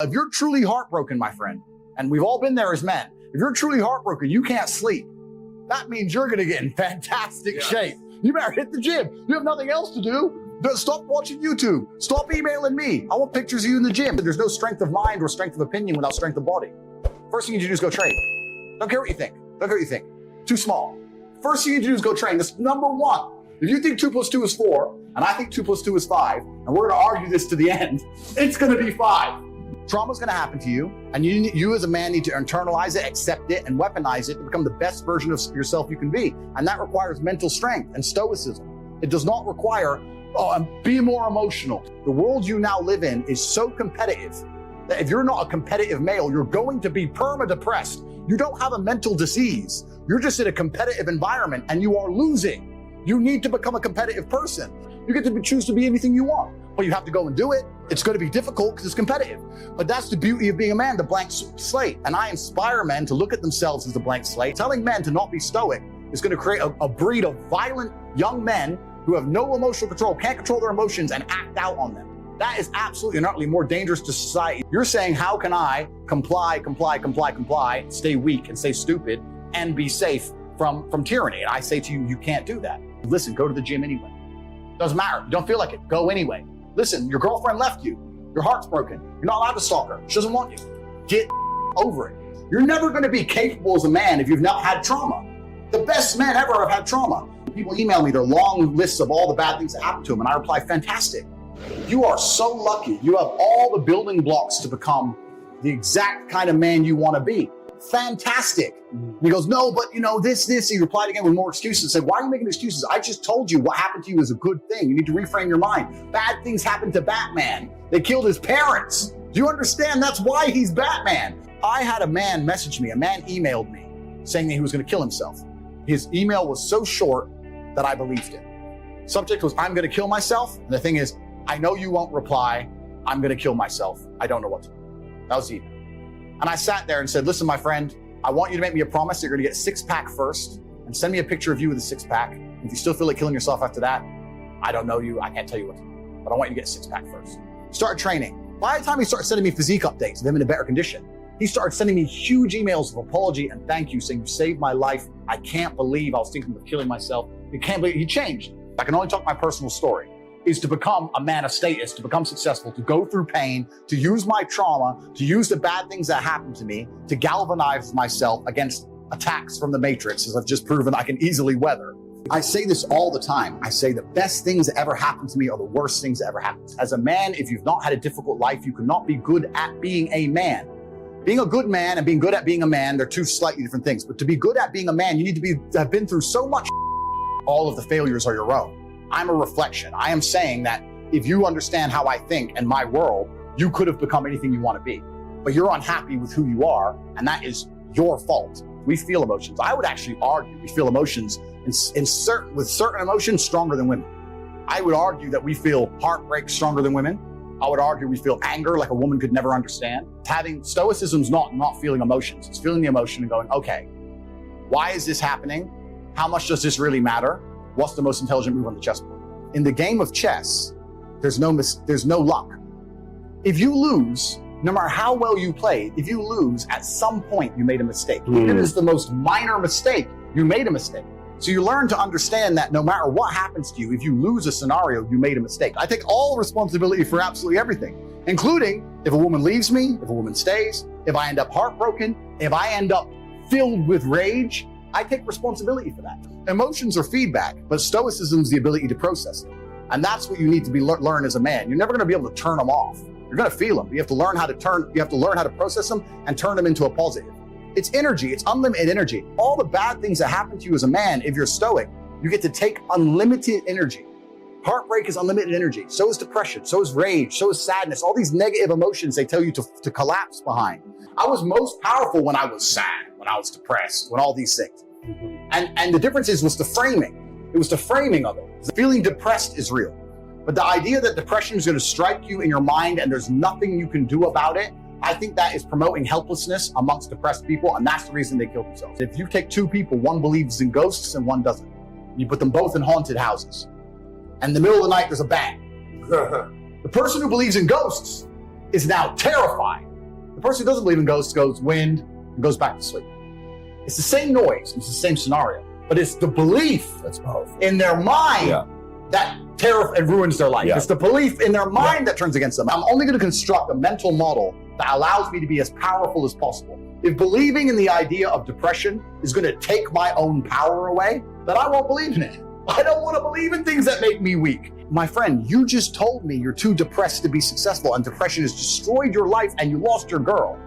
If you're truly heartbroken, my friend, and we've all been there as men, if you're truly heartbroken, you can't sleep. That means you're gonna get in fantastic shape. You better hit the gym. You have nothing else to do. Stop watching YouTube. Stop emailing me. I want pictures of you in the gym. There's no strength of mind or strength of opinion without strength of body. First thing you need to do is go train. Don't care what you think. Don't care what you think. Too small. First thing you need to do is go train. That's number one. If you think 2 + 2 is 4, and I think 2 + 2 is 5, and we're gonna argue this to the end, it's gonna be 5. Trauma's gonna happen to you, and you as a man need to internalize it, accept it, and weaponize it to become the best version of yourself you can be. And that requires mental strength and stoicism. It does not require, be more emotional. The world you now live in is so competitive that if you're not a competitive male, you're going to be perma-depressed. You don't have a mental disease. You're just in a competitive environment and you are losing. You need to become a competitive person. You get to choose to be anything you want, but you have to go and do it. It's going to be difficult because it's competitive. But that's the beauty of being a man, the blank slate. And I inspire men to look at themselves as a blank slate. Telling men to not be stoic is going to create a breed of violent young men who have no emotional control, can't control their emotions and act out on them. That is absolutely and utterly more dangerous to society. You're saying, how can I comply, stay weak and stay stupid and be safe from tyranny? And I say to you, you can't do that. Listen, go to the gym anyway. Doesn't matter. You don't feel like it. Go anyway. Listen, your girlfriend left you. Your heart's broken. You're not allowed to stalk her. She doesn't want you. Get over it. You're never going to be capable as a man if you've not had trauma. The best men ever have had trauma. People email me their long lists of all the bad things that happened to them, and I reply, fantastic. You are so lucky. You have all the building blocks to become the exact kind of man you want to be. Fantastic. And he goes, no, but this. He replied again with more excuses. Said, why are you making excuses? I just told you what happened to you is a good thing. You need to reframe your mind. Bad things happened to Batman. They killed his parents. Do you understand? That's why he's Batman. I had a man message me. A man emailed me saying that he was going to kill himself. His email was so short that I believed it. Subject was, I'm going to kill myself. And the thing is, I know you won't reply. I'm going to kill myself. I don't know what to do. That was the email. And I sat there and said, listen, my friend, I want you to make me a promise that you're going to get a six-pack first and send me a picture of you with a six-pack. If you still feel like killing yourself after that, I don't know you. I can't tell you what to do. But I want you to get a six-pack first. Start training. By the time he started sending me physique updates of him in a better condition, he started sending me huge emails of apology and thank you, saying you saved my life. I can't believe I was thinking of killing myself. You can't believe he changed. I can only talk my personal story. Is to become a man of status, to become successful, to go through pain, to use my trauma, to use the bad things that happened to me, to galvanize myself against attacks from the Matrix, as I've just proven I can easily weather. I say this all the time. I say the best things that ever happened to me are the worst things that ever happened. As a man, if you've not had a difficult life, you cannot be good at being a man. Being a good man and being good at being a man, they're two slightly different things. But to be good at being a man, you need to have been through so much. All of the failures are your own. I'm a reflection. I am saying that if you understand how I think and my world, you could have become anything you want to be. But you're unhappy with who you are, and that is your fault. We feel emotions. I would actually argue we feel emotions with certain emotions stronger than women. I would argue that we feel heartbreak stronger than women. I would argue we feel anger like a woman could never understand. Having stoicism's not feeling emotions. It's feeling the emotion and going, okay, why is this happening? How much does this really matter? What's the most intelligent move on the chessboard? In the game of chess, there's no luck. If you lose, no matter how well you played, if you lose, at some point you made a mistake. Even if it's the most minor mistake, you made a mistake. So you learn to understand that no matter what happens to you, if you lose a scenario, you made a mistake. I take all responsibility for absolutely everything, including if a woman leaves me, if a woman stays, if I end up heartbroken, if I end up filled with rage, I take responsibility for that. Emotions are feedback, but stoicism is the ability to process them. And that's what you need to learn as a man. You're never going to be able to turn them off. You're going to feel them. You have to learn how to process them and turn them into a positive. It's energy. It's unlimited energy. All the bad things that happen to you as a man, if you're stoic, you get to take unlimited energy. Heartbreak is unlimited energy. So is depression. So is rage. So is sadness. All these negative emotions they tell you to collapse behind. I was most powerful when I was sad, when I was depressed, when all these things. And the difference was the framing. It was the framing of it. The feeling depressed is real. But the idea that depression is going to strike you in your mind and there's nothing you can do about it, I think that is promoting helplessness amongst depressed people, and that's the reason they kill themselves. If you take two people, one believes in ghosts and one doesn't, you put them both in haunted houses, and in the middle of the night there's a bang. The person who believes in ghosts is now terrified person who doesn't believe in ghosts goes wind and goes back to sleep. It's the same noise, it's the same scenario, but it's the belief That's powerful. in their mind that and ruins their life. It's the belief in their mind that turns against them. I'm only going to construct a mental model that allows me to be as powerful as possible. If believing in the idea of depression is going to take my own power away, then I won't believe in it. I don't want to believe in things that make me weak. My friend, you just told me you're too depressed to be successful and depression has destroyed your life and you lost your girl.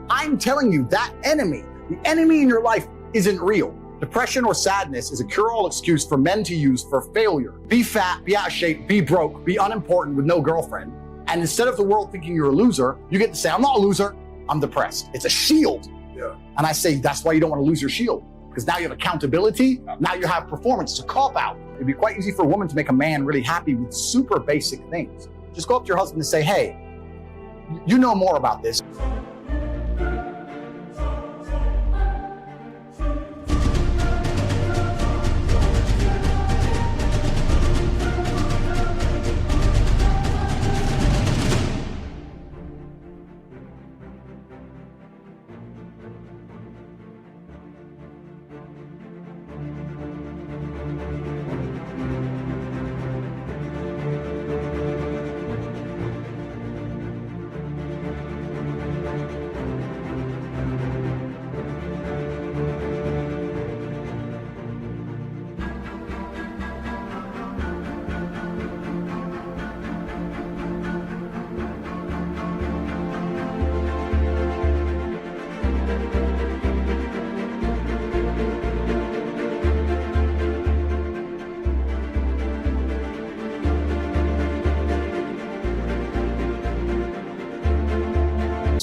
I'm telling you that enemy, the enemy in your life isn't real. Depression or sadness is a cure-all excuse for men to use for failure. Be fat, be out of shape, be broke, be unimportant with no girlfriend. And instead of the world thinking you're a loser, you get to say, I'm not a loser, I'm depressed. It's a shield. And I say, that's why you don't want to lose your shield. Because now you have accountability, now you have performance. It's a cop-out. It'd be quite easy for a woman to make a man really happy with super basic things. Just go up to your husband and say, hey, you know more about this.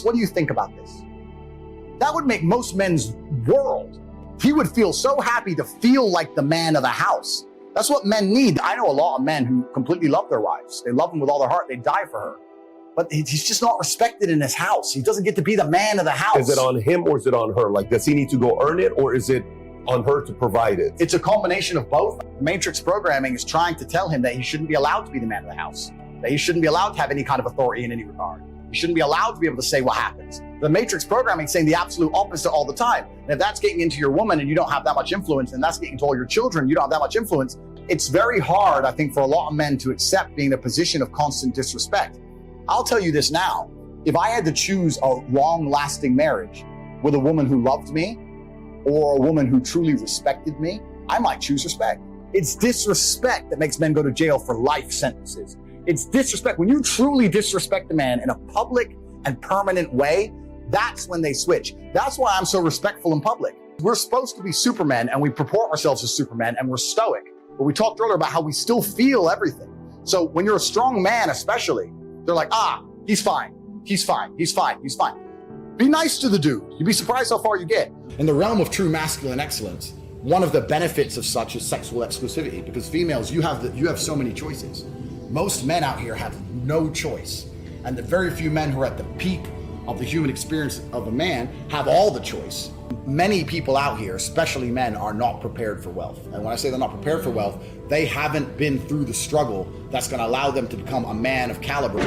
What do you think about this? That would make most men's world. He would feel so happy to feel like the man of the house. That's what men need. I know a lot of men who completely love their wives. They love them with all their heart. They die for her. But he's just not respected in his house. He doesn't get to be the man of the house. Is it on him or is it on her? Like, does he need to go earn it or is it on her to provide it? It's a combination of both. Matrix programming is trying to tell him that he shouldn't be allowed to be the man of the house, that he shouldn't be allowed to have any kind of authority in any regard. He shouldn't be allowed to be able to say what happens. The Matrix programming is saying the absolute opposite all the time. And if that's getting into your woman and you don't have that much influence, and that's getting into all your children, you don't have that much influence, it's very hard, I think, for a lot of men to accept being in a position of constant disrespect. I'll tell you this now. If I had to choose a long-lasting marriage with a woman who loved me or a woman who truly respected me, I might choose respect. It's disrespect that makes men go to jail for life sentences. It's disrespect. When you truly disrespect a man in a public and permanent way, that's when they switch. That's why I'm so respectful in public. We're supposed to be supermen and we purport ourselves as supermen and we're stoic. But we talked earlier about how we still feel everything. So when you're a strong man, especially, they're like, he's fine. He's fine. He's fine. He's fine. Be nice to the dude. You'd be surprised how far you get. In the realm of true masculine excellence, one of the benefits of such is sexual exclusivity, because females, you have so many choices. Most men out here have no choice. And the very few men who are at the peak of the human experience of a man have all the choice. Many people out here, especially men, are not prepared for wealth. And when I say they're not prepared for wealth, they haven't been through the struggle that's going to allow them to become a man of caliber.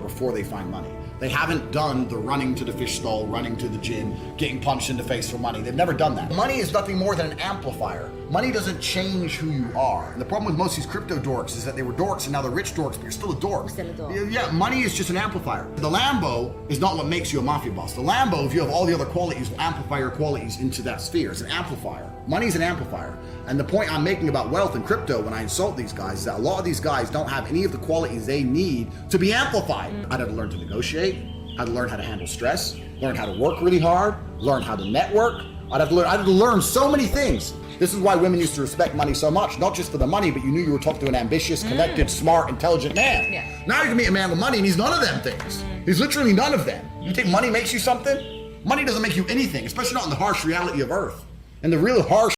Before they find money. They haven't done the running to the fish stall, running to the gym, getting punched in the face for money. They've never done that. Money is nothing more than an amplifier. Money doesn't change who you are. And the problem with most of these crypto dorks is that they were dorks and now they're rich dorks, but you're still a dork. Yeah, money is just an amplifier. The Lambo is not what makes you a mafia boss. The Lambo, if you have all the other qualities, will amplify your qualities into that sphere. It's an amplifier. Money is an amplifier. And the point I'm making about wealth and crypto when I insult these guys is that a lot of these guys don't have any of the qualities they need to be amplified. I'd have to learn to negotiate, I'd learn how to handle stress, learn how to work really hard, learn how to network. I'd have to learn so many things. This is why women used to respect money so much, not just for the money, but you knew you were talking to an ambitious, connected, smart, intelligent man. Yeah. Now you can meet a man with money and he's none of them things. He's literally none of them. You think money makes you something? Money doesn't make you anything, especially not in the harsh reality of Earth. And the real harsh